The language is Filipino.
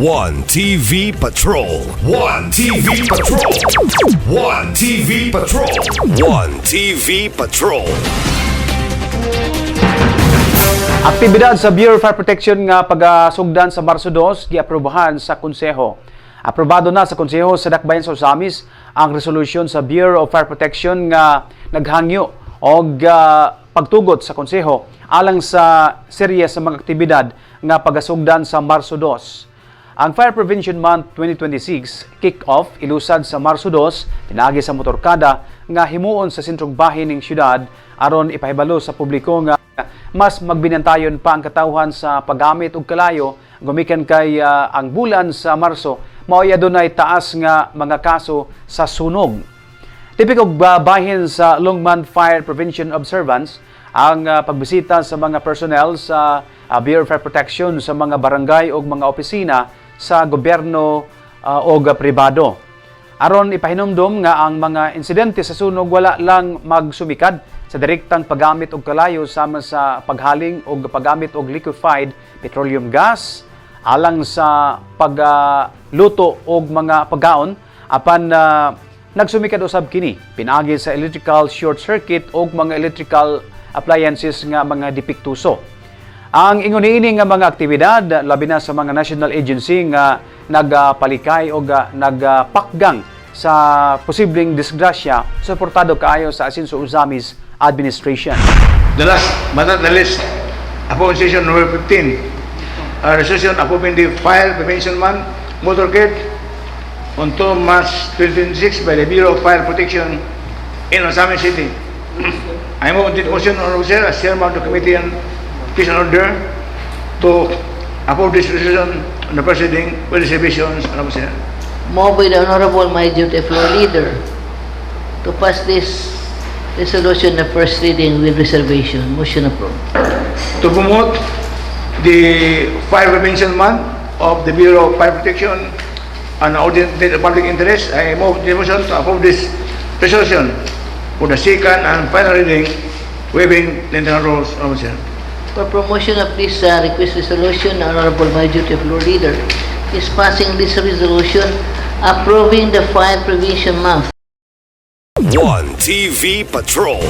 One TV Patrol. One TV Patrol. One TV Patrol. One TV Patrol. Aktibidad sa Bureau of Fire Protection nga pagasugdan sa Marso 2 giaprobahan sa Konseho. Aprobado na sa Konseho sa Dakbayan sa Osamis ang resolusyon sa Bureau of Fire Protection nga naghangyo og pagtugot sa Konseho alang sa serye sa mga aktibidad nga pagasugdan sa Marso 2. Ang Fire Prevention Month 2026 kick-off ilusad sa Marso 2 pinagi sa motorkada nga himuon sa sentrong bahin ng syudad aron ipahibalo sa publiko nga mas magbinantayon pa ang katawhan sa paggamit og kalayo gumikan kay ang bulan sa Marso maoy adunay taas nga mga kaso sa sunog. Tipikog bahin sa Longman Fire Prevention Observance ang pagbisita sa mga personnel sa Bureau of Fire Protection sa mga barangay o mga opisina sa gobyerno o pribado. Aron ipahinumdum nga ang mga insidente sa sunog wala lang magsumikad sa direktang paggamit og kalayo sama sa paghaling og paggamit og liquefied petroleum gas alang sa pagluto og mga pagkaon apan nagsumikad usab kini pinaagi sa electrical short circuit og mga electrical appliances nga mga depektuso. Ang ingon niini nga mga aktibidad labi na sa mga national agency nga nagpalikay o nagpakgang sa posibleng disgrasya suportado kaayo sa Asin sa Osamis Administration. The last but not the least, upon session number 15, resolution approving the Fire Prevention Month motorcade on 2 March 2026 by the Bureau of Fire Protection in Osamis City. I move the motion on Rosel as chairman of the committee on Peace and Order to approve this resolution on the proceeding with reservations. Move by the Honorable Majority Floor Leader to pass this resolution the first reading with reservation. Motion approved. To promote the Fire Prevention Month of the Bureau of Fire Protection and the public interest, I move the motion to approve this resolution for the second and final reading, waiving the internal rules. For promotion of this request resolution, the Honorable Majority Floor Leader is passing this resolution approving the Fire Prevention Month. One TV Patrol.